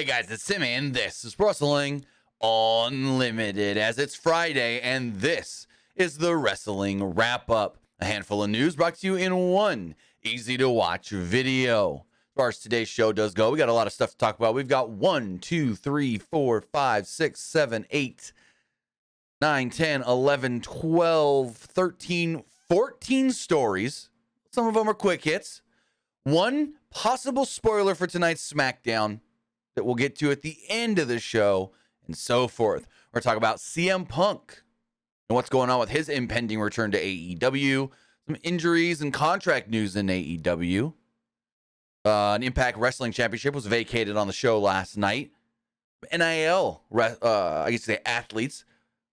Guys, it's Simmy, and this is Wrestling Unlimited, as it's Friday, and this is the Wrestling Wrap-Up. A handful of news brought to you in one easy-to-watch video. As far as today's show does go, we got a lot of stuff to talk about. We've got 1, 2, 3, 4, 5, 6, 7, 8, 9, 10, 11, 12, 13, 14 stories. Some of them are quick hits. One possible spoiler for tonight's SmackDown that we'll get to at the end of the show, and so forth. We're talking about CM Punk and what's going on with his impending return to AEW, some injuries and contract news in AEW. An Impact Wrestling Championship was vacated on the show last night. NIL, I guess the athletes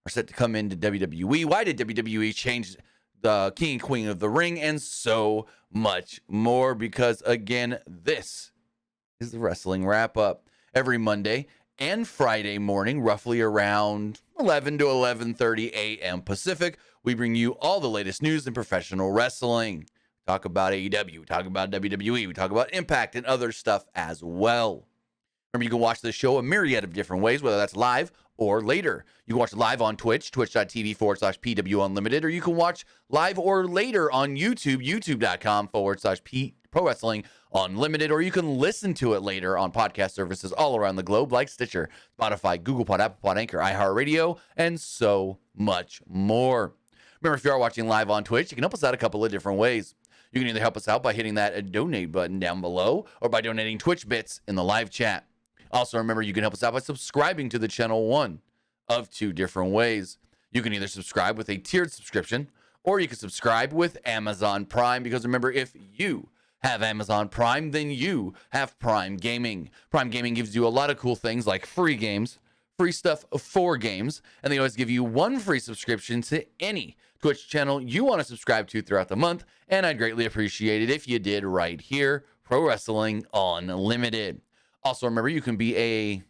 are set to come into WWE. Why did WWE change the King and Queen of the Ring? And so much more, because again, this is the Wrestling Wrap-Up. Every Monday and Friday morning, roughly around 11 to 11:30 a.m. Pacific, we bring you all the latest news in professional wrestling. We talk about AEW, we talk about WWE, we talk about Impact and other stuff as well. Remember, you can watch the show a myriad of different ways, whether that's live or later. You can watch live on Twitch, twitch.tv/PWU Unlimited, or you can watch live or later on YouTube, youtube.com/Pro Wrestling Unlimited, or you can listen to it later on podcast services all around the globe like Stitcher, Spotify, Google Pod, Apple Pod, Anchor, iHeartRadio, and so much more. Remember, if you are watching live on Twitch, you can help us out a couple of different ways. You can either help us out by hitting that donate button down below, or by donating Twitch bits in the live chat. Also, remember, you can help us out by subscribing to the channel one of two different ways. You can either subscribe with a tiered subscription, or you can subscribe with Amazon Prime, because remember, if you have Amazon Prime, then you have Prime Gaming. Prime Gaming gives you a lot of cool things like free games, free stuff for games, and they always give you one free subscription to any Twitch channel you want to subscribe to throughout the month, and I'd greatly appreciate it if you did right here, Pro Wrestling Unlimited. Also, remember, you can be a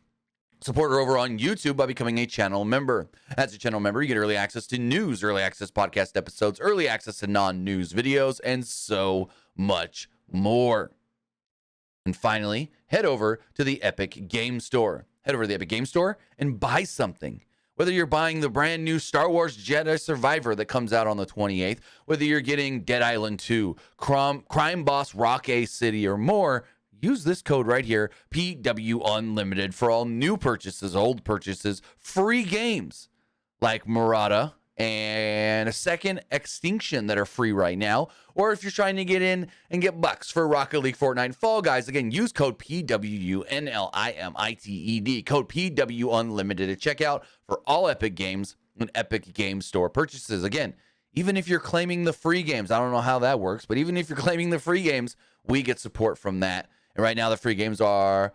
supporter over on YouTube by becoming a channel member. As a channel member, you get early access to news, early access podcast episodes, early access to non-news videos, and so much more. And finally, head over to the Epic Game Store. Head over to the Epic Game Store and buy something. Whether you're buying the brand new Star Wars Jedi Survivor that comes out on the 28th, whether you're getting Dead Island 2, Crime Boss Rock A City, or more, use this code right here, PW Unlimited, for all new purchases, old purchases, free games like Murata and a Second Extinction that are free right now. Or if you're trying to get in and get bucks for Rocket League, Fortnite, and Fall Guys, again, use code PWUNLIMITED, code PW Unlimited at checkout for all Epic Games and Epic Game Store purchases. Again, even if you're claiming the free games, I don't know how that works, but even if you're claiming the free games, we get support from that. And right now, the free games are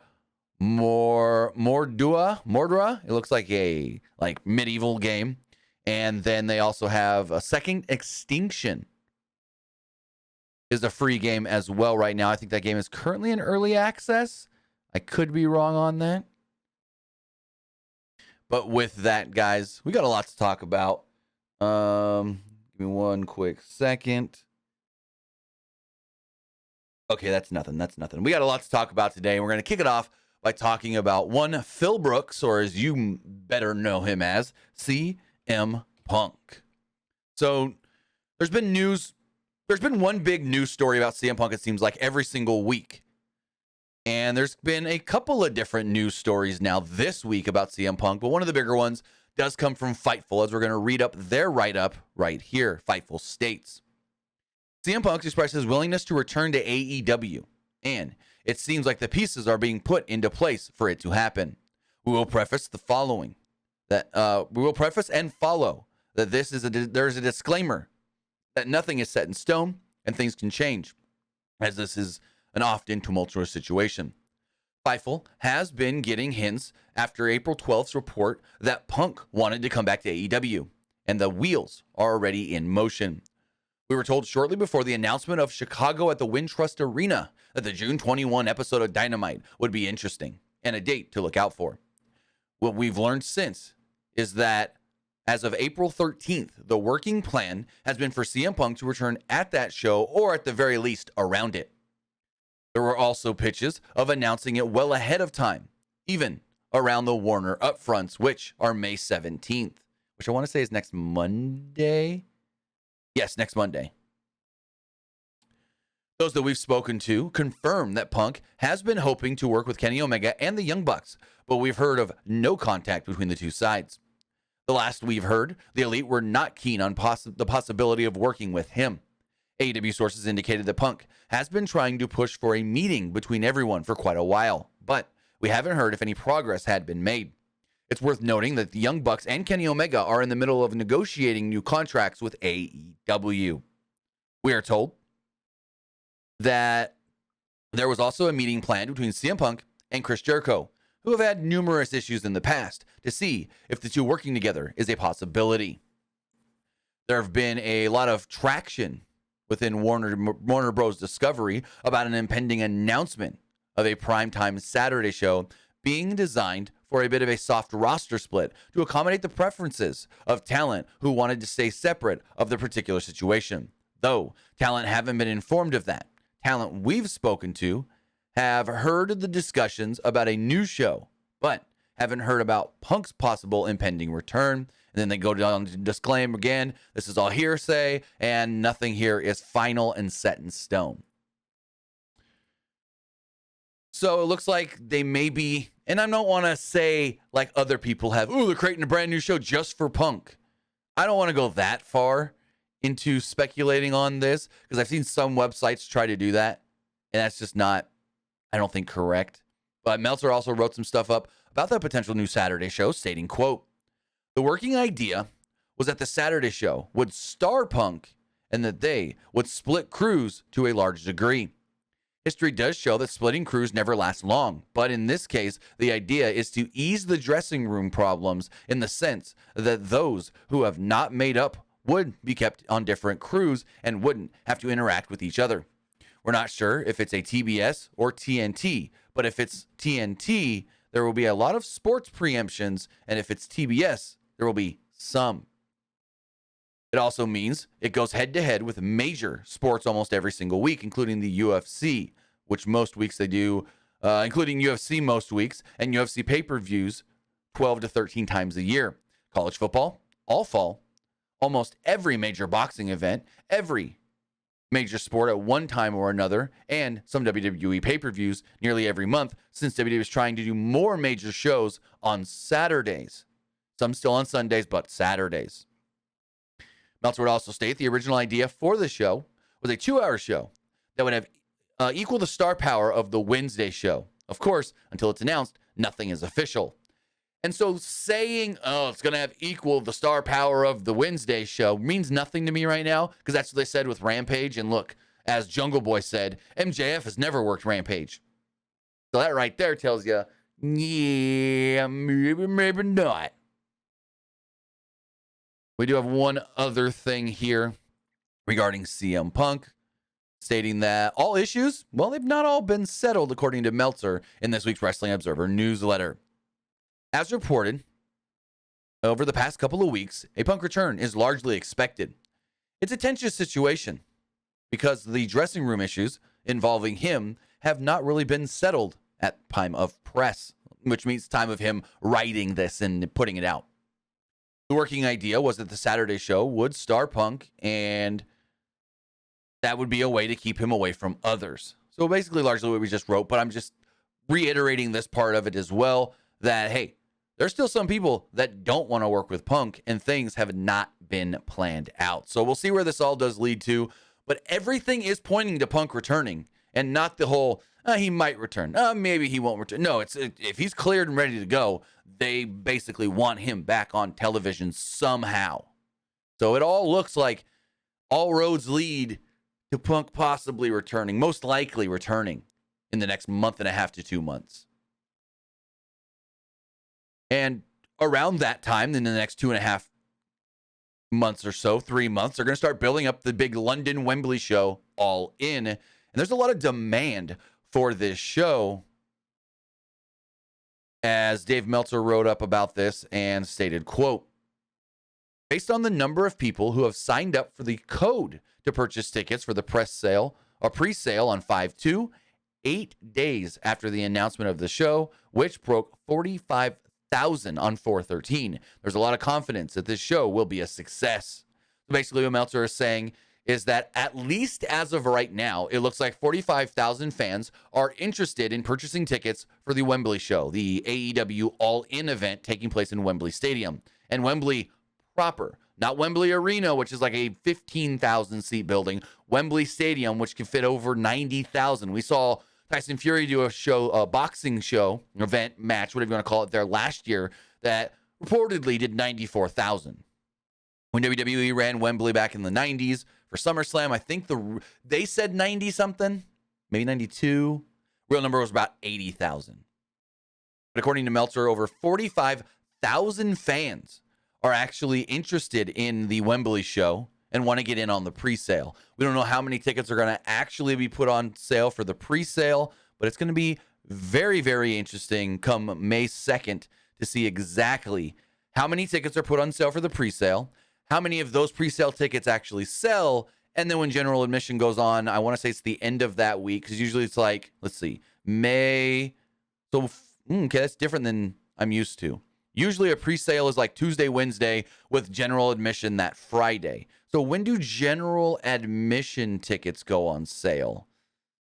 Mordua. It looks like a medieval game. And then they also have a Second Extinction is a free game as well right now. I think that game is currently in early access. I could be wrong on that. But with that, guys, we got a lot to talk about. Give me one quick second. Okay, that's nothing. We got a lot to talk about today, and we're going to kick it off by talking about one Phil Brooks, or as you better know him as, CM Punk. So there's been one big news story about CM Punk, it seems like, every single week. And there's been a couple of different news stories now this week about CM Punk, but one of the bigger ones does come from Fightful, as we're going to read up their write-up right here. Fightful states, CM Punk expressed his willingness to return to AEW, and it seems like the pieces are being put into place for it to happen. We will preface and follow that there's a disclaimer that nothing is set in stone and things can change, as this is an often tumultuous situation. Fightful has been getting hints after April 12th's report that Punk wanted to come back to AEW, and the wheels are already in motion. We were told shortly before the announcement of Chicago at the Wintrust Arena that the June 21 episode of Dynamite would be interesting and a date to look out for. What we've learned since is that as of April 13th, the working plan has been for CM Punk to return at that show, or at the very least around it. There were also pitches of announcing it well ahead of time even around the Warner upfronts, which are May 17th, which I want to say is next Monday. Yes, next Monday. Those that we've spoken to confirm that Punk has been hoping to work with Kenny Omega and the Young Bucks, but we've heard of no contact between the two sides. The last we've heard, the Elite were not keen on the possibility of working with him. AEW sources indicated that Punk has been trying to push for a meeting between everyone for quite a while, but we haven't heard if any progress had been made. It's worth noting that the Young Bucks and Kenny Omega are in the middle of negotiating new contracts with AEW. We are told that there was also a meeting planned between CM Punk and Chris Jericho, who have had numerous issues in the past, to see if the two working together is a possibility. There have been a lot of traction within Warner Bros. Discovery about an impending announcement of a primetime Saturday show being designed for a bit of a soft roster split to accommodate the preferences of talent who wanted to stay separate of the particular situation. Though talent haven't been informed of that. Talent we've spoken to have heard of the discussions about a new show, but haven't heard about Punk's possible impending return. And then they go down to disclaim again, this is all hearsay, and nothing here is final and set in stone. So it looks like they may be, and I don't want to say like other people have, they're creating a brand new show just for Punk. I don't want to go that far into speculating on this, because I've seen some websites try to do that, and that's just not, I don't think, correct. But Meltzer also wrote some stuff up about the potential new Saturday show, stating, quote, the working idea was that the Saturday show would star Punk and that they would split crews to a large degree. History does show that splitting crews never lasts long, but in this case, the idea is to ease the dressing room problems in the sense that those who have not made up would be kept on different crews and wouldn't have to interact with each other. We're not sure if it's a TBS or TNT, but if it's TNT, there will be a lot of sports preemptions, and if it's TBS, there will be some. It also means it goes head-to-head with major sports almost every single week, including the UFC, which most weeks they do, including UFC most weeks, and UFC pay-per-views 12 to 13 times a year. College football, all fall, almost every major boxing event, every major sport at one time or another, and some WWE pay-per-views nearly every month, since WWE is trying to do more major shows on Saturdays. Some still on Sundays, but Saturdays. Meltzer would also state the original idea for the show was a 2-hour show that would have equal the star power of the Wednesday show. Of course, until it's announced, nothing is official. And so saying, it's going to have equal the star power of the Wednesday show means nothing to me right now, because that's what they said with Rampage. And look, as Jungle Boy said, MJF has never worked Rampage. So that right there tells you, yeah, maybe not. We do have one other thing here regarding CM Punk, stating that all issues, well, they've not all been settled, according to Meltzer in this week's Wrestling Observer newsletter. As reported, over the past couple of weeks, a Punk return is largely expected. It's a tense situation because the dressing room issues involving him have not really been settled at time of press, which means time of him writing this and putting it out. The working idea was that the Saturday show would star Punk, and that would be a way to keep him away from others. So basically, largely what we just wrote, but I'm just reiterating this part of it as well, that, hey, there's still some people that don't want to work with Punk, and things have not been planned out. So we'll see where this all does lead to, but everything is pointing to Punk returning, and not the whole, he might return, maybe he won't return. No, if he's cleared and ready to go, they basically want him back on television somehow. So it all looks like all roads lead to Punk possibly returning, most likely returning in the next month and a half to 2 months. And around that time, in the next 2.5 months or so, 3 months, they're going to start building up the big London Wembley show, All In. And there's a lot of demand for this show, as Dave Meltzer wrote up about this and stated, quote, based on the number of people who have signed up for the code to purchase tickets for the press sale or pre-sale on 5/2 8 days after the announcement of the show, which broke 45,000 on 4/13. There's a lot of confidence that this show will be a success. So basically, what Meltzer is saying is that at least as of right now, it looks like 45,000 fans are interested in purchasing tickets for the Wembley show, the AEW All-In event taking place in Wembley Stadium. And Wembley proper, not Wembley Arena, which is like a 15,000 seat building, Wembley Stadium, which can fit over 90,000. We saw Tyson Fury do a boxing show, event, match, whatever you want to call it, there last year that reportedly did 94,000. When WWE ran Wembley back in the 90s for SummerSlam, I think they said 90 something, maybe 92. Real number was about 80,000. But according to Meltzer, over 45,000 fans are actually interested in the Wembley show and want to get in on the pre-sale. We don't know how many tickets are going to actually be put on sale for the pre-sale, but it's going to be very, very interesting come May 2nd to see exactly how many tickets are put on sale for the pre-sale, how many of those pre-sale tickets actually sell, and then when general admission goes on, I want to say it's the end of that week, because usually it's like, let's see, May. So, okay, that's different than I'm used to. Usually a pre-sale is like Tuesday, Wednesday, with general admission that Friday. So when do general admission tickets go on sale?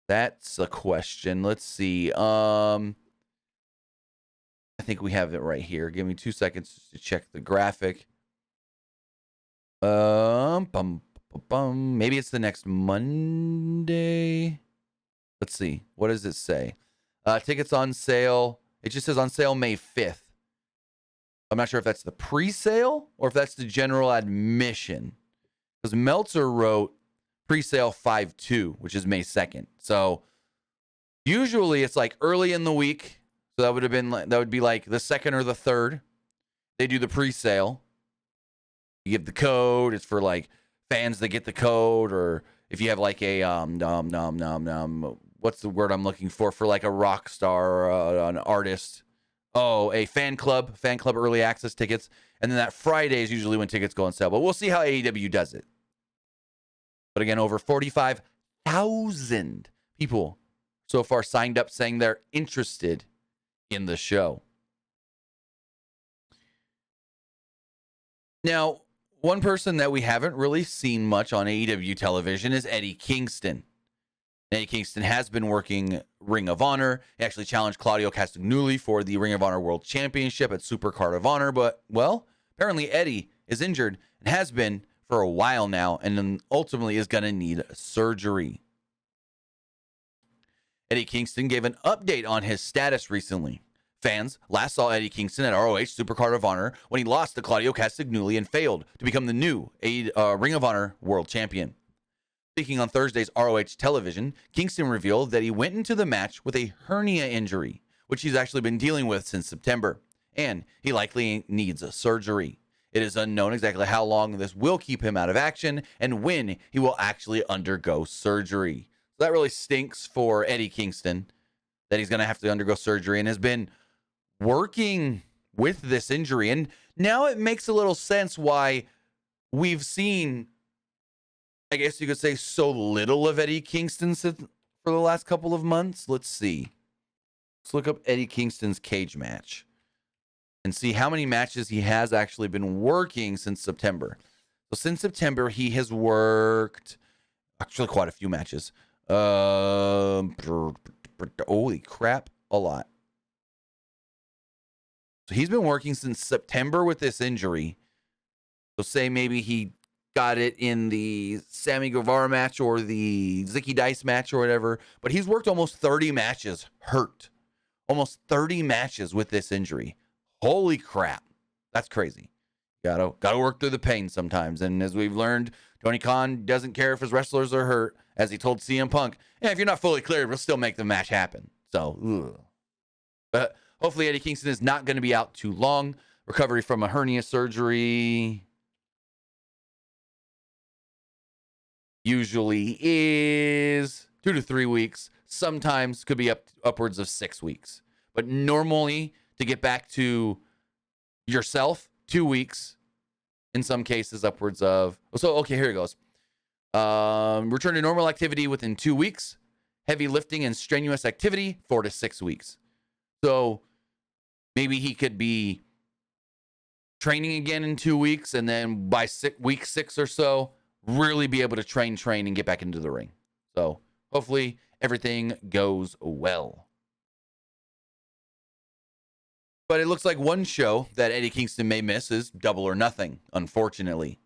That's a question. Let's see. I think we have it right here. Give me 2 seconds to check the graphic. Maybe it's the next Monday. Let's see. What does it say? Tickets on sale. It just says on sale May 5th. I'm not sure if that's the pre-sale or if that's the general admission. Because Meltzer wrote pre-sale 5/2, which is May 2nd. So usually it's like early in the week. So that would be like the 2nd or the 3rd. They do the pre-sale. You give the code. It's for like fans that get the code, or if you have like a what's the word I'm looking for like a rock star or an artist. Oh, a fan club early access tickets. And then that Friday is usually when tickets go on sale. But we'll see how AEW does it. But again, over 45,000 people so far signed up saying they're interested in the show. Now, one person that we haven't really seen much on AEW television is Eddie Kingston. Eddie Kingston has been working Ring of Honor. He actually challenged Claudio Castagnoli for the Ring of Honor World Championship at Supercard of Honor. But, well, apparently Eddie is injured and has been for a while now, and then ultimately is going to need surgery. Eddie Kingston gave an update on his status recently. Fans last saw Eddie Kingston at ROH Supercard of Honor when he lost to Claudio Castagnoli and failed to become the new Ring of Honor World Champion. Speaking on Thursday's ROH television, Kingston revealed that he went into the match with a hernia injury, which he's actually been dealing with since September, and he likely needs a surgery. It is unknown exactly how long this will keep him out of action and when he will actually undergo surgery. So that really stinks for Eddie Kingston, that he's going to have to undergo surgery, and has been working with this injury. And now it makes a little sense why we've seen, I guess you could say, so little of Eddie Kingston for the last couple of months. Let's see. Let's look up Eddie Kingston's cage match and see how many matches he has actually been working since September. So since September, he has worked actually quite a few matches. Holy crap, a lot. So he's been working since September with this injury. So say maybe he got it in the Sammy Guevara match or the Zicky Dice match or whatever, but he's worked almost 30 matches hurt. Almost 30 matches with this injury. Holy crap. That's crazy. Gotta work through the pain sometimes. And as we've learned, Tony Khan doesn't care if his wrestlers are hurt, as he told CM Punk, if you're not fully cleared, we'll still make the match happen. So, but hopefully Eddie Kingston is not going to be out too long. Recovery from a hernia surgery usually is 2 to 3 weeks. Sometimes could be upwards of 6 weeks. But normally, to get back to yourself, 2 weeks. In some cases, upwards of... So, okay, here it goes. Return to normal activity within 2 weeks. heavy lifting and strenuous activity, 4 to 6 weeks. So maybe he could be training again in 2 weeks, and then by week 6 or so, really be able to train and get back into the ring. So hopefully everything goes well. But it looks like one show that Eddie Kingston may miss is Double or Nothing, unfortunately.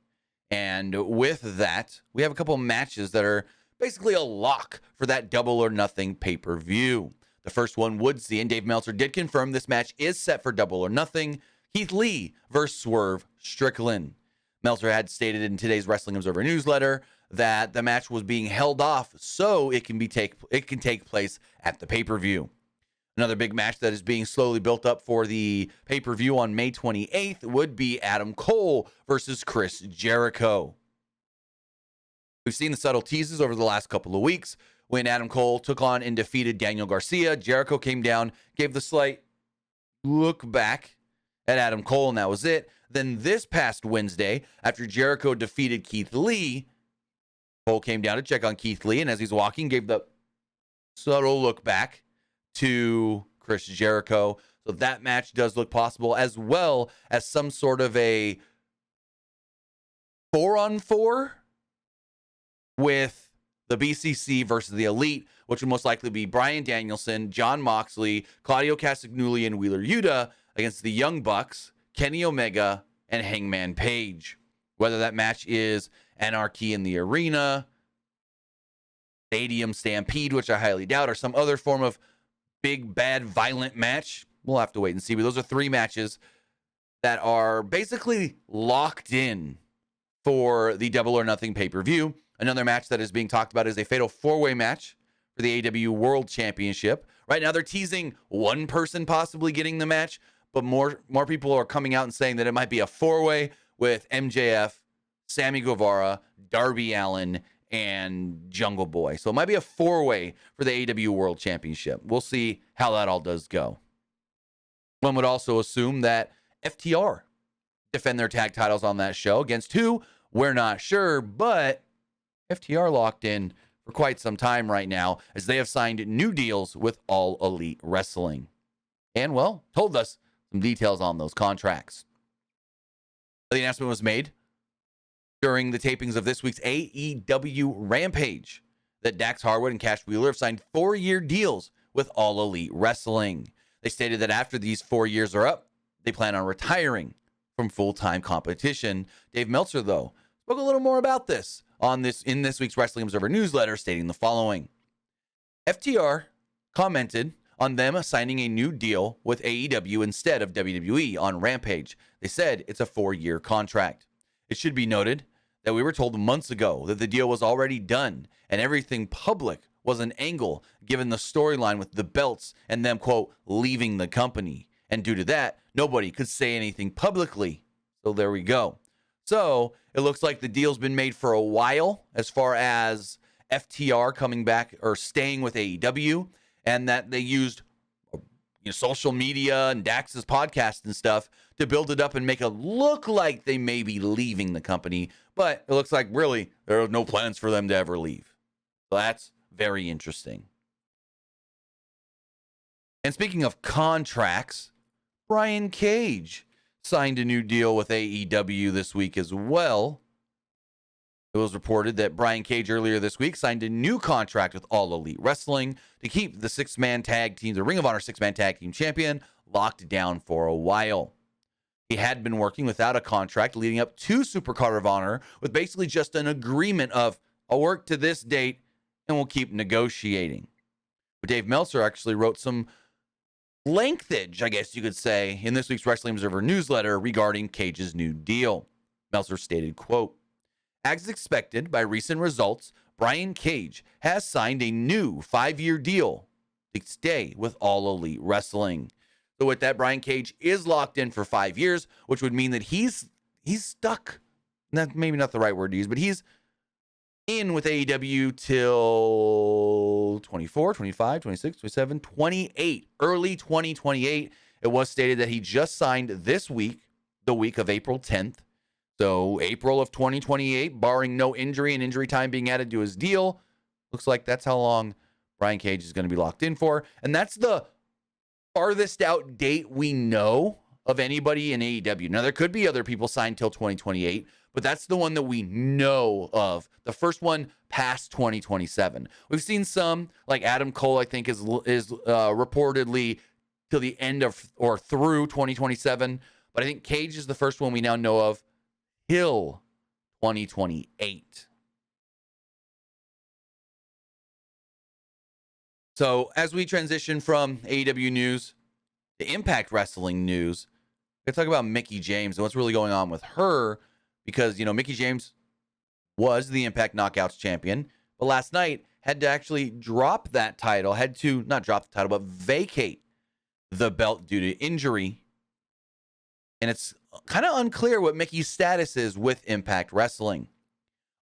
And with that, we have a couple matches that are basically a lock for that Double or Nothing pay-per-view. The first one would see, and Dave Meltzer did confirm this match is set for Double or Nothing, Keith Lee versus Swerve Strickland. Meltzer had stated in today's Wrestling Observer newsletter that the match was being held off so it can take place at the pay-per-view. Another big match that is being slowly built up for the pay-per-view on May 28th would be Adam Cole versus Chris Jericho. We've seen the subtle teases over the last couple of weeks. When Adam Cole took on and defeated Daniel Garcia, Jericho came down, gave the slight look back at Adam Cole, and that was it. Then this past Wednesday, after Jericho defeated Keith Lee, Cole came down to check on Keith Lee, and as he's walking, gave the subtle look back to Chris Jericho. So that match does look possible, as well as some sort of a 4-on-4 with the BCC versus the Elite, which would most likely be Bryan Danielson, Jon Moxley, Claudio Castagnoli, and Wheeler Yuta against the Young Bucks, Kenny Omega, and Hangman Page. Whether that match is Anarchy in the Arena, Stadium Stampede, which I highly doubt, or some other form of big, bad, violent match, we'll have to wait and see. But those are 3 matches that are basically locked in for the Double or Nothing pay-per-view. Another match that is being talked about is a fatal 4-way match for the AEW World Championship. Right now, they're teasing one person possibly getting the match, but more people are coming out and saying that it might be a 4-way with MJF, Sammy Guevara, Darby Allin, and Jungle Boy. So it might be a 4-way for the AEW World Championship. We'll see how that all does go. One would also assume that FTR defend their tag titles on that show. Against who? We're not sure, but FTR locked in for quite some time right now, as they have signed new deals with All Elite Wrestling. And, well, told us some details on those contracts. The announcement was made during the tapings of this week's AEW Rampage that Dax Harwood and Cash Wheeler have signed 4-year deals with All Elite Wrestling. They stated that after these 4 years are up, they plan on retiring from full-time competition. Dave Meltzer, though, spoke a little more about this in this week's Wrestling Observer newsletter, stating the following. FTR commented on them signing a new deal with AEW instead of WWE on Rampage. They said it's a 4-year contract. It should be noted that we were told months ago that the deal was already done and everything public was an angle given the storyline with the belts and them, quote, leaving the company. And due to that, nobody could say anything publicly. So there we go. So it looks like the deal's been made for a while as far as FTR coming back or staying with AEW, and that they used social media and Dax's podcast and stuff to build it up and make it look like they may be leaving the company. But it looks like really there are no plans for them to ever leave. So that's very interesting. And speaking of contracts, Brian Cage signed a new deal with AEW this week as well. It was reported that Brian Cage earlier this week signed a new contract with All Elite Wrestling to keep the 6-man tag team, the Ring of Honor 6-man tag team champion, locked down for a while. He had been working without a contract leading up to Supercard of Honor with basically just an agreement of, I'll work to this date and we'll keep negotiating. But Dave Meltzer actually wrote some lengthage, I guess you could say, in this week's Wrestling Observer newsletter regarding Cage's new deal. Meltzer stated, quote, as expected by recent results, Brian Cage has signed a new 5-year deal to stay with All Elite Wrestling. So with that, Brian Cage is locked in for 5 years, which would mean that he's stuck. Maybe not the right word to use, but he's in with AEW till 24, 25, 26, 27, 28, early 2028. It was stated that he just signed this week, the week of April 10th. So April of 2028, barring no injury and injury time being added to his deal. Looks like that's how long Brian Cage is going to be locked in for. And that's the farthest out date we know of anybody in AEW. Now, there could be other people signed till 2028, but that's the one that we know of. The first one past 2027. We've seen some, like Adam Cole, I think, is reportedly till the end of or through 2027. But I think Cage is the first one we now know of till 2028. So as we transition from AEW news to Impact Wrestling news, we're going to talk about Mickie James and what's really going on with her, because, Mickie James was the Impact Knockouts champion, but last night had to actually drop that title, had to not drop the title, but vacate the belt due to injury. And it's kind of unclear what Mickie's status is with Impact Wrestling.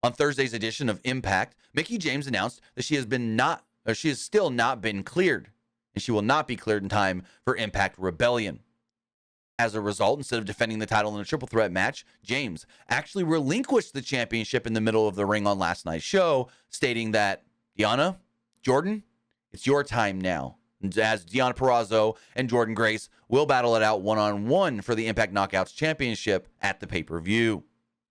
On Thursday's edition of Impact, Mickie James announced that she has still not been cleared, and she will not be cleared in time for Impact Rebellion. As a result, instead of defending the title in a triple threat match, James actually relinquished the championship in the middle of the ring on last night's show, stating that, Deonna, Jordan, it's your time now. As Deonna Purrazzo and Jordan Grace will battle it out one-on-one for the Impact Knockouts Championship at the pay-per-view.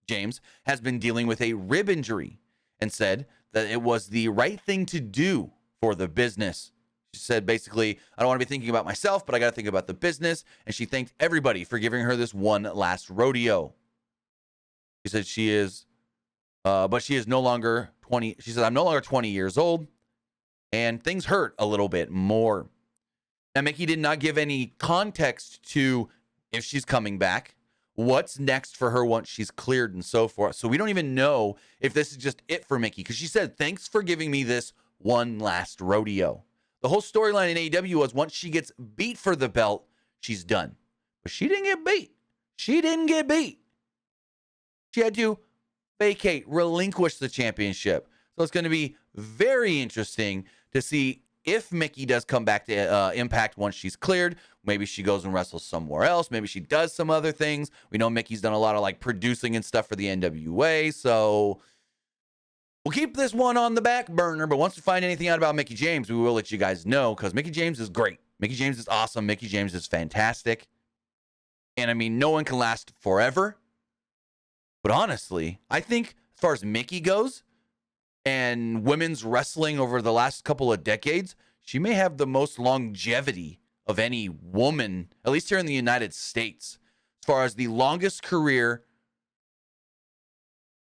James has been dealing with a rib injury and said that it was the right thing to do for the business. She said, basically, I don't want to be thinking about myself, but I got to think about the business. And she thanked everybody for giving her this one last rodeo. She said she is no longer 20. She said, I'm no longer 20 years old, and things hurt a little bit more. Now, Mickie did not give any context to if she's coming back, what's next for her once she's cleared, and so forth. So we don't even know if this is just it for Mickie, because she said, thanks for giving me this one last rodeo. The whole storyline in AEW was once she gets beat for the belt, she's done. But she didn't get beat. She didn't get beat. She had to vacate, relinquish the championship. So it's going to be very interesting to see if Mickie does come back to Impact once she's cleared. Maybe she goes and wrestles somewhere else. Maybe she does some other things. We know Mickie's done a lot of producing and stuff for the NWA. So we'll keep this one on the back burner, but once we find anything out about Mickie James, we will let you guys know, because Mickie James is great. Mickie James is awesome. Mickie James is fantastic. And I mean, no one can last forever. But honestly, I think as far as Mickie goes and women's wrestling over the last couple of decades, she may have the most longevity of any woman, at least here in the United States, as far as the longest career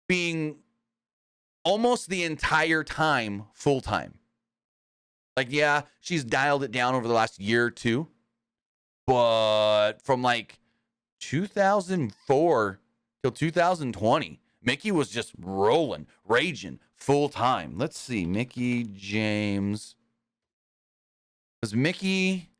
being almost the entire time full-time. Yeah, she's dialed it down over the last year or two, but from 2004 till 2020, Mickie was just rolling, raging, full-time. Let's see, Mickie James. Was Mickie,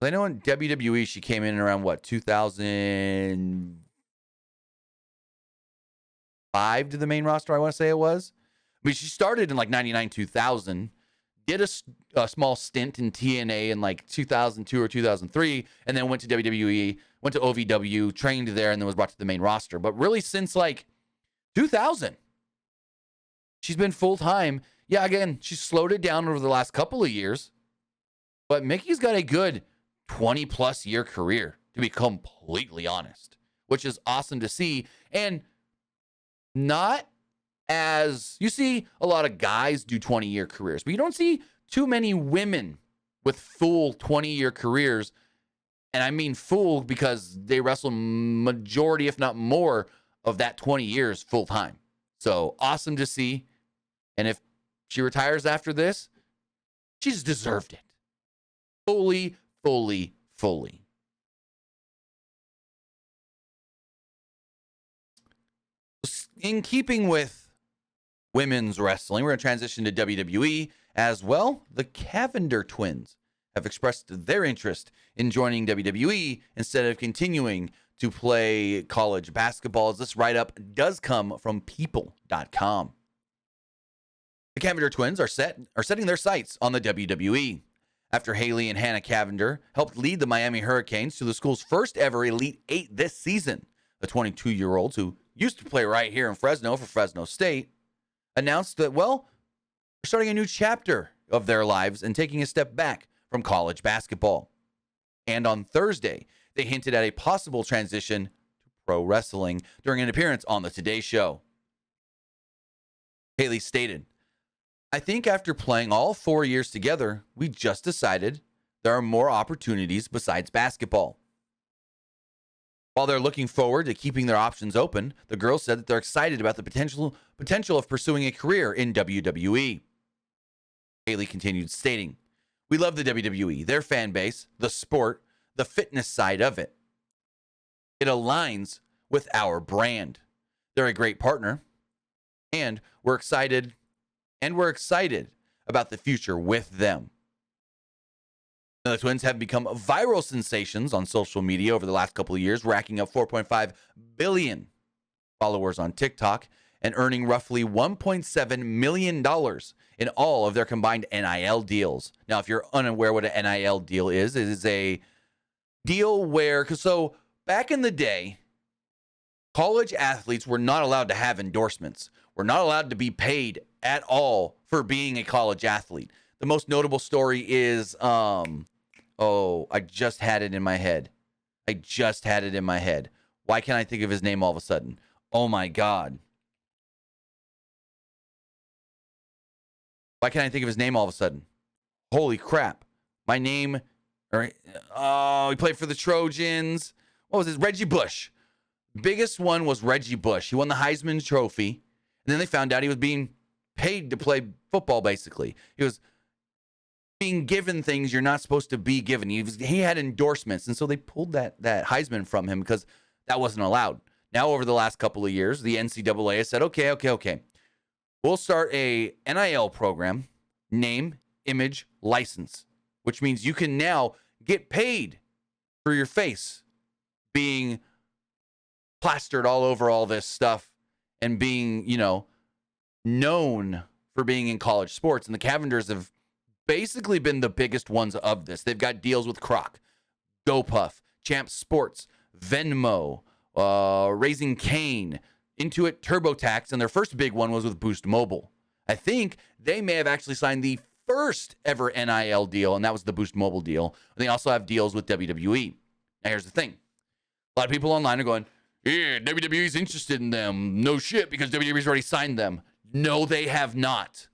I know in WWE she came in around 2005 to the main roster, I want to say it was. I mean, she started in 99, 2000, did a small stint in TNA in 2002 or 2003, and then went to WWE, went to OVW, trained there, and then was brought to the main roster. But really since 2000, she's been full-time. Yeah, again, she slowed it down over the last couple of years, but Mickie's got a good 20-plus year career, to be completely honest, which is awesome to see. And not as you see a lot of guys do 20-year careers, but you don't see too many women with full 20-year careers. And I mean full because they wrestle majority, if not more, of that 20 years full time. So awesome to see. And if she retires after this, she's deserved it. Fully. In keeping with women's wrestling, we're going to transition to WWE as well. The Cavender twins have expressed their interest in joining WWE instead of continuing to play college basketball, as this write-up does come from people.com. The Cavender twins are setting their sights on the WWE. After Haley and Hannah Cavender helped lead the Miami Hurricanes to the school's first ever Elite Eight this season, the 22-year-olds, who used to play right here in Fresno for Fresno State, announced that, they're starting a new chapter of their lives and taking a step back from college basketball. And on Thursday, they hinted at a possible transition to pro wrestling during an appearance on the Today Show. Haley stated, "I think after playing all 4 years together, we just decided there are more opportunities besides basketball." While they're looking forward to keeping their options open, the girls said that they're excited about the potential of pursuing a career in WWE. Haley continued stating, "We love the WWE, their fan base, the sport, the fitness side of it. It aligns with our brand. They're a great partner, and we're excited about the future with them." Now, the twins have become viral sensations on social media over the last couple of years, racking up 4.5 billion followers on TikTok and earning roughly $1.7 million in all of their combined NIL deals. Now, if you're unaware what an NIL deal is, it is a deal where, so back in the day, college athletes were not allowed to have endorsements. We're not allowed to be paid at all for being a college athlete. The most notable story is, I just had it in my head. Why can't I think of his name all of a sudden? Oh my God. Why can't I think of his name all of a sudden? Holy crap. My name, he played for the Trojans. What was his? Reggie Bush. Biggest one was Reggie Bush. He won the Heisman Trophy. And then they found out he was being paid to play football, basically. He was being given things you're not supposed to be given. He had endorsements, and so they pulled that Heisman from him because that wasn't allowed. Now, over the last couple of years, the NCAA has said, okay. We'll start a NIL program, name, image, license, which means you can now get paid for your face being plastered all over all this stuff and being, known for being in college sports. And the Cavenders have basically been the biggest ones of this. They've got deals with Croc, GoPuff, Champ Sports, Venmo, Raising Cane, Intuit TurboTax, and their first big one was with Boost Mobile. I think they may have actually signed the first ever NIL deal, and that was the Boost Mobile deal. And they also have deals with WWE. Now, here's the thing. A lot of people online are going, yeah, WWE's interested in them. No shit, because WWE's already signed them. No, they have not.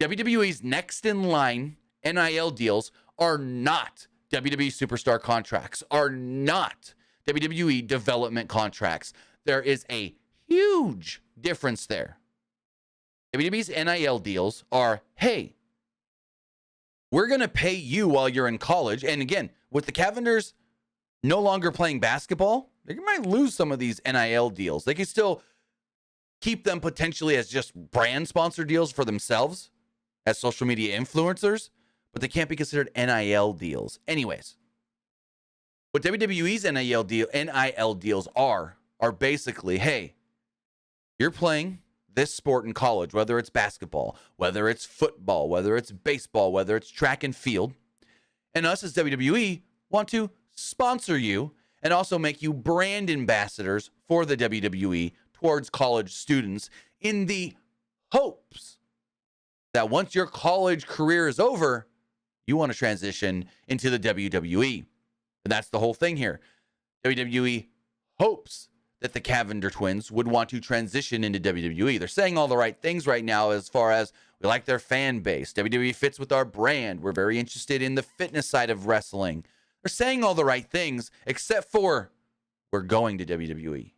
WWE's next in line NIL deals are not WWE superstar contracts, are not WWE development contracts. There is a huge difference there. WWE's NIL deals are, hey, we're going to pay you while you're in college. And again, with the Cavenders no longer playing basketball, they might lose some of these NIL deals. They can still keep them potentially as just brand sponsor deals for themselves as social media influencers, but they can't be considered NIL deals. Anyways, what WWE's NIL deals are basically, hey, you're playing this sport in college, whether it's basketball, whether it's football, whether it's baseball, whether it's track and field, and us as WWE want to sponsor you and also make you brand ambassadors for the WWE towards college students in the hopes that once your college career is over, you want to transition into the WWE. And that's the whole thing here. WWE hopes that the Cavender twins would want to transition into WWE. They're saying all the right things right now as far as we like their fan base. WWE fits with our brand. We're very interested in the fitness side of wrestling. They're saying all the right things, except for we're going to WWE.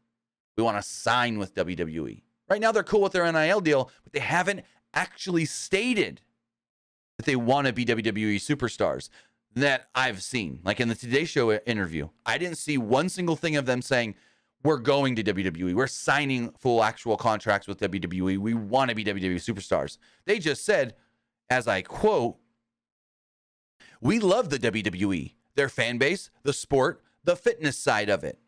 We want to sign with WWE. Right now, they're cool with their NIL deal, but they haven't actually stated that they want to be WWE superstars that I've seen. Like in the Today Show interview, I didn't see one single thing of them saying, we're going to WWE. We're signing full actual contracts with WWE. We want to be WWE superstars. They just said, as I quote, we love the WWE, their fan base, the sport, the fitness side of it.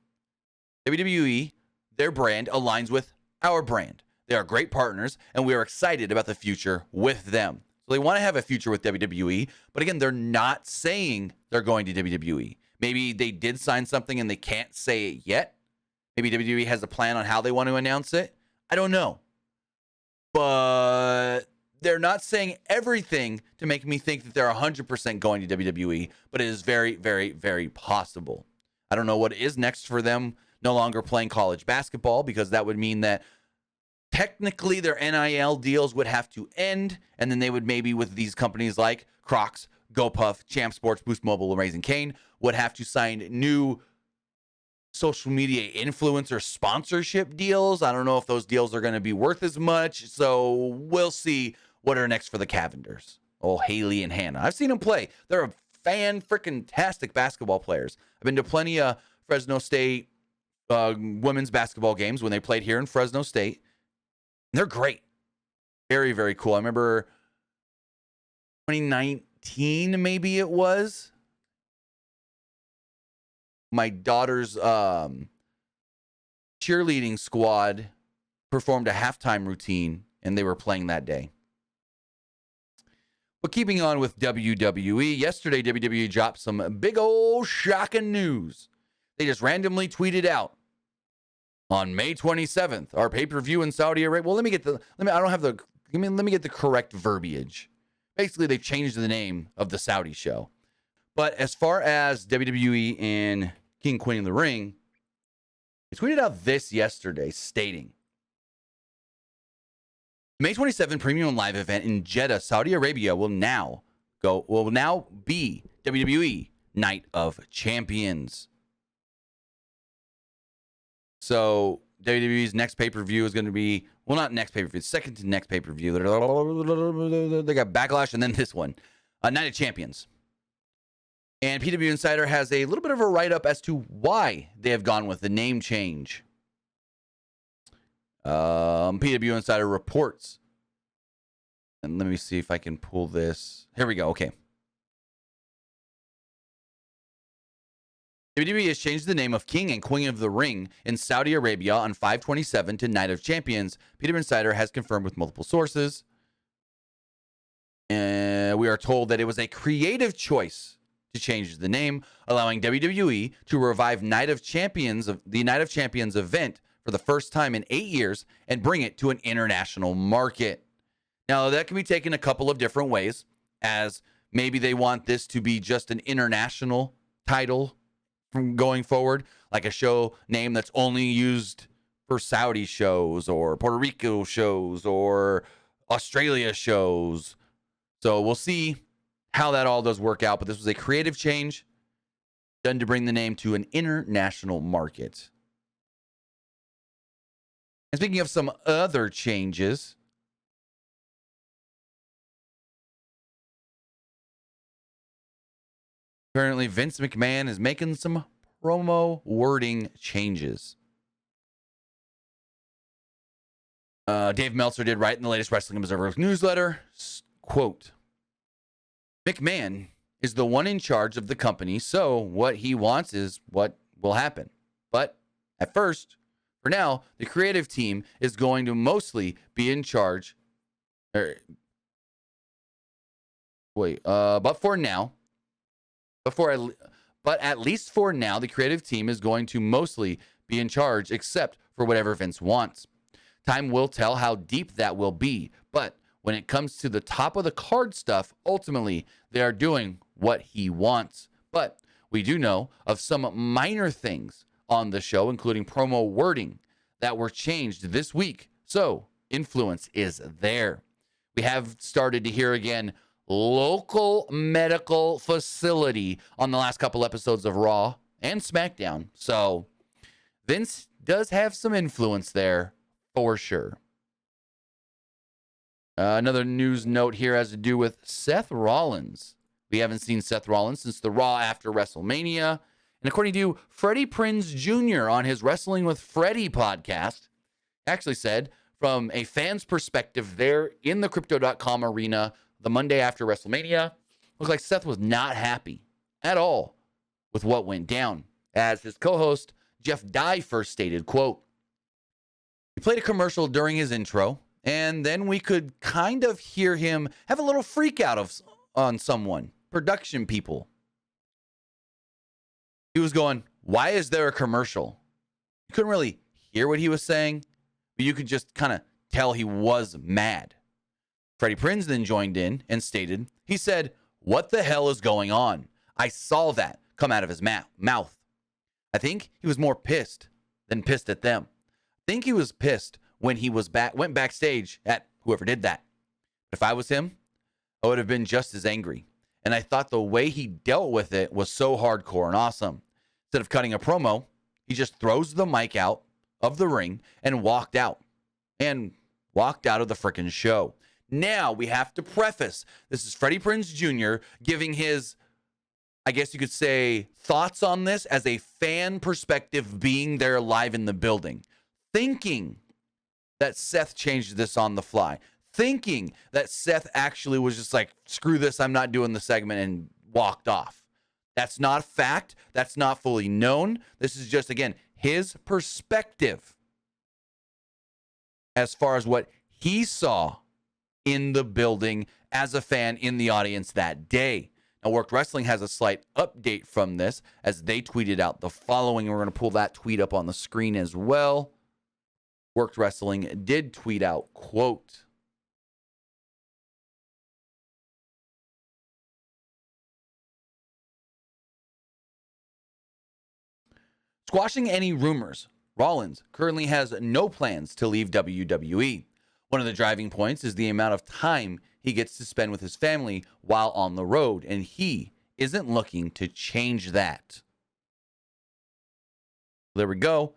WWE, their brand aligns with our brand. They are great partners, and we are excited about the future with them. So they want to have a future with WWE, but again, they're not saying they're going to WWE. Maybe they did sign something and they can't say it yet. Maybe WWE has a plan on how they want to announce it. I don't know. But they're not saying everything to make me think that they're 100% going to WWE, but it is very, very, very possible. I don't know what is next for them no longer playing college basketball, because that would mean that technically their NIL deals would have to end, and then they would maybe, with these companies like Crocs, GoPuff, Champ Sports, Boost Mobile, and Raising Cane, would have to sign new social media influencer sponsorship deals. I don't know if those deals are going to be worth as much, so we'll see what are next for the Cavenders. Oh, Haley and Hannah. I've seen them play. They're fan-freaking-tastic basketball players. I've been to plenty of Fresno State women's basketball games when they played here in Fresno State. They're great. Very, very cool. I remember 2019, maybe it was. My daughter's cheerleading squad performed a halftime routine, and they were playing that day. But keeping on with WWE, yesterday WWE dropped some big old shocking news. They just randomly tweeted out, on May 27th, our pay-per-view in Saudi Arabia. Well, let me get the correct verbiage. Basically, they've changed the name of the Saudi show. But as far as WWE and King Queen of the Ring, they tweeted out this yesterday, stating, May 27 premium live event in Jeddah, Saudi Arabia will now be WWE Night of Champions. So WWE's next pay-per-view is going to be, well, not next pay-per-view, second to next pay-per-view. They got Backlash and then this one, Night of Champions. And PWU Insider has a little bit of a write-up as to why they have gone with the name change. PWU Insider reports. And let me see if I can pull this. Here we go. Okay. WWE has changed the name of King and Queen of the Ring in Saudi Arabia on 5/27 to Night of Champions. PWU Insider has confirmed with multiple sources. And we are told that it was a creative choice to change the name, allowing WWE to revive the Night of Champions event for the first time in 8 years and bring it to an international market. Now, that can be taken a couple of different ways, as maybe they want this to be just an international title from going forward, like a show name that's only used for Saudi shows or Puerto Rico shows or Australia shows. So we'll see how that all does work out, but this was a creative change done to bring the name to an international market. And speaking of some other changes, apparently Vince McMahon is making some promo wording changes. Dave Meltzer did write in the latest Wrestling Observer newsletter, quote, McMahon is the one in charge of the company, so what he wants is what will happen. But at first, for now, the creative team is going to mostly be in charge. But at least for now, the creative team is going to mostly be in charge, except for whatever Vince wants. Time will tell how deep that will be, but when it comes to the top of the card stuff, ultimately, they are doing what he wants. But we do know of some minor things on the show, including promo wording, that were changed this week. So influence is there. We have started to hear again local medical facility on the last couple episodes of Raw and SmackDown. So Vince does have some influence there for sure. Another news note here has to do with Seth Rollins. We haven't seen Seth Rollins since the Raw after WrestleMania. And according to Freddie Prinze Jr. on his Wrestling with Freddie podcast, actually said from a fan's perspective there in the Crypto.com arena the Monday after WrestleMania, looked like Seth was not happy at all with what went down. As his co-host Jeff Dye first stated, quote, he played a commercial during his intro, and then we could kind of hear him have a little freak out on someone, production people. He was going, why is there a commercial? You couldn't really hear what he was saying, but you could just kind of tell he was mad. Freddie Prinze then joined in and stated, he said, "What the hell is going on? I saw that come out of his mouth. I think he was more pissed than pissed at them. I think he was pissed when he went backstage at whoever did that. But if I was him, I would have been just as angry. And I thought the way he dealt with it was so hardcore and awesome. Instead of cutting a promo, he just throws the mic out of the ring and walked out. And walked out of the frickin' show." Now, we have to preface, this is Freddie Prinze Jr. giving his, I guess you could say, thoughts on this as a fan perspective, being there live in the building. Thinking that Seth changed this on the fly. Thinking that Seth actually was just like, screw this, I'm not doing the segment, and walked off. That's not fact. That's not fully known. This is just, again, his perspective as far as what he saw in the building as a fan in the audience that day. Now, Worked Wrestling has a slight update from this as they tweeted out the following, and we're going to pull that tweet up on the screen as well. Worked Wrestling did tweet out, quote, "Squashing any rumors, Rollins currently has no plans to leave WWE. One of the driving points is the amount of time he gets to spend with his family while on the road, and he isn't looking to change that." There we go.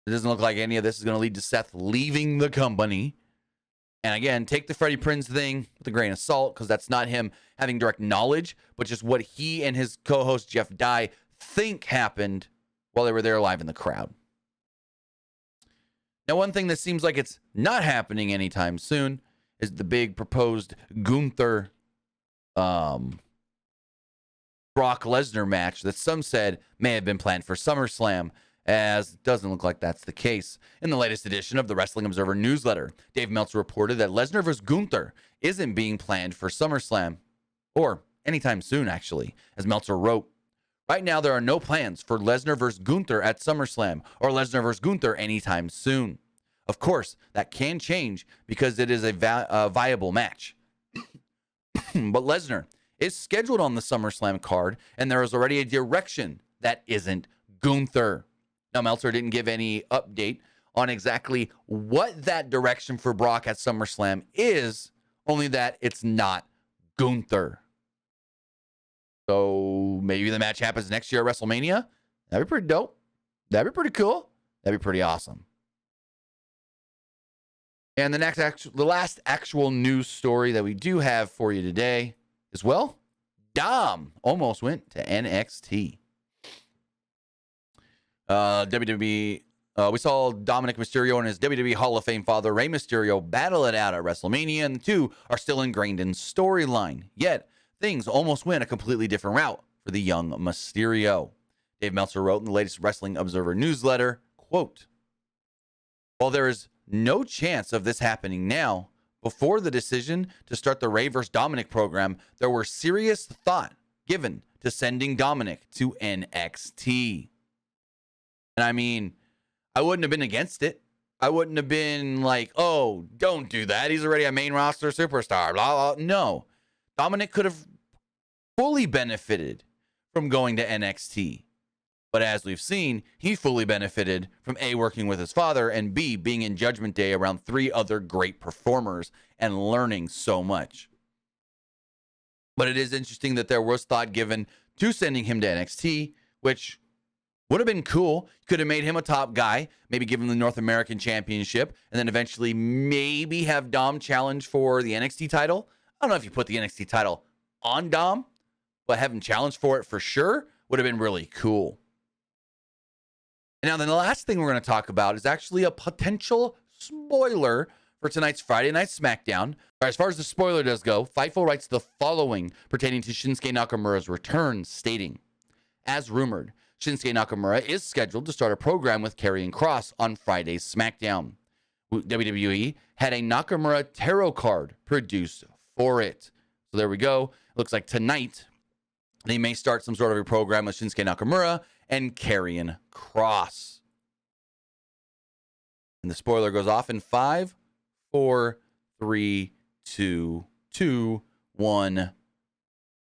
It doesn't look like any of this is going to lead to Seth leaving the company. And again, take the Freddie Prinze thing with a grain of salt, because that's not him having direct knowledge, but just what he and his co-host Jeff Dye think happened while they were there live in the crowd. Now, one thing that seems like it's not happening anytime soon is the big proposed Gunther Brock Lesnar match that some said may have been planned for SummerSlam, as it doesn't look like that's the case. In the latest edition of the Wrestling Observer newsletter, Dave Meltzer reported that Lesnar vs. Gunther isn't being planned for SummerSlam, or anytime soon, actually. As Meltzer wrote, "Right now, there are no plans for Lesnar vs. Gunther at SummerSlam or Lesnar vs. Gunther anytime soon. Of course, that can change because it is a viable match. But Lesnar is scheduled on the SummerSlam card, and there is already a direction that isn't Gunther." Now, Meltzer didn't give any update on exactly what that direction for Brock at SummerSlam is, only that it's not Gunther. So maybe the match happens next year at WrestleMania. That'd be pretty dope. That'd be pretty cool. That'd be pretty awesome. And the last actual news story that we do have for you today is, well, Dom almost went to NXT. WWE, we saw Dominic Mysterio and his WWE Hall of Fame father, Rey Mysterio, battle it out at WrestleMania, and the two are still ingrained in storyline. Yet, things almost went a completely different route for the young Mysterio. Dave Meltzer wrote in the latest Wrestling Observer newsletter, quote, "While there is no chance of this happening now, before the decision to start the Rey vs. Dominic program, there were serious thought given to sending Dominic to NXT. And I mean, I wouldn't have been against it. I wouldn't have been like, oh, don't do that. He's already a main roster superstar, blah, blah. No. Dominic could have fully benefited from going to NXT. But as we've seen, he fully benefited from A, working with his father, and B, being in Judgment Day around 3 other great performers and learning so much. But it is interesting that there was thought given to sending him to NXT, which would have been cool. Could have made him a top guy, maybe give him the North American Championship, and then eventually maybe have Dom challenge for the NXT title. I don't know if you put the NXT title on Dom, but have him challenge for it for sure would have been really cool. And now then the last thing we're going to talk about is actually a potential spoiler for tonight's Friday Night SmackDown. As far as the spoiler does go, Fightful writes the following pertaining to Shinsuke Nakamura's return, stating, as rumored, Shinsuke Nakamura is scheduled to start a program with Karrion Kross on Friday's SmackDown. WWE had a Nakamura tarot card produced for it. So there we go. Looks like tonight they may start some sort of a program with Shinsuke Nakamura and Karrion Kross. And the spoiler goes off in 5, 4, 3, 2, 2, 1.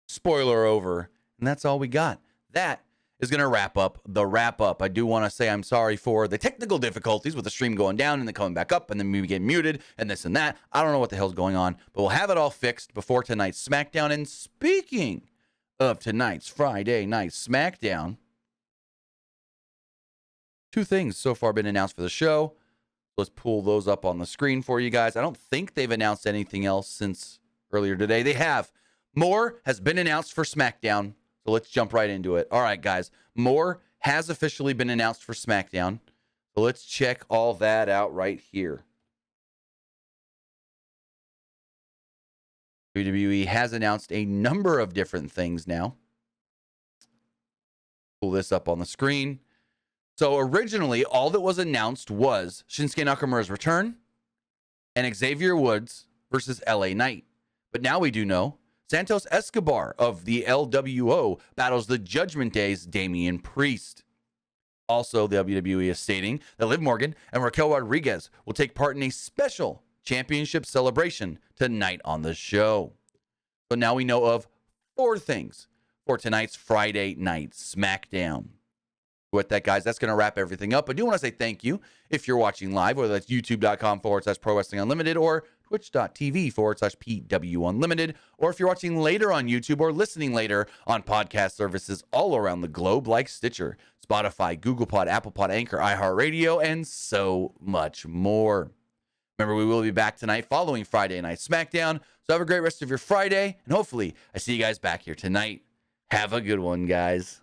Spoiler over. And that's all we got. That is going to wrap up the wrap up. I do want to say I'm sorry for the technical difficulties with the stream going down and then coming back up and then we get muted and this and that. I don't know what the hell's going on, but we'll have it all fixed before tonight's SmackDown. And speaking of tonight's Friday night SmackDown, 2 things so far been announced for the show. Let's pull those up on the screen for you guys. I don't think they've announced anything else since earlier today. They have. More has been announced for SmackDown. So let's jump right into it. All right, guys. More has officially been announced for SmackDown. So let's check all that out right here. WWE has announced a number of different things now. Pull this up on the screen. So originally, all that was announced was Shinsuke Nakamura's return and Xavier Woods versus LA Knight. But now we do know Santos Escobar of the LWO battles the Judgment Day's Damian Priest. Also, the WWE is stating that Liv Morgan and Raquel Rodriguez will take part in a special championship celebration tonight on the show. So now we know of 4 things for tonight's Friday night SmackDown. With that, guys, that's going to wrap everything up. I do want to say thank you if you're watching live, whether that's youtube.com/Pro Wrestling Unlimited or twitch.tv/PW Unlimited, or if you're watching later on YouTube or listening later on podcast services all around the globe like Stitcher, Spotify, Google Pod, Apple Pod, Anchor, iHeartRadio, and so much more. Remember, we will be back tonight following Friday Night SmackDown, so have a great rest of your Friday, and hopefully I see you guys back here tonight. Have a good one, guys.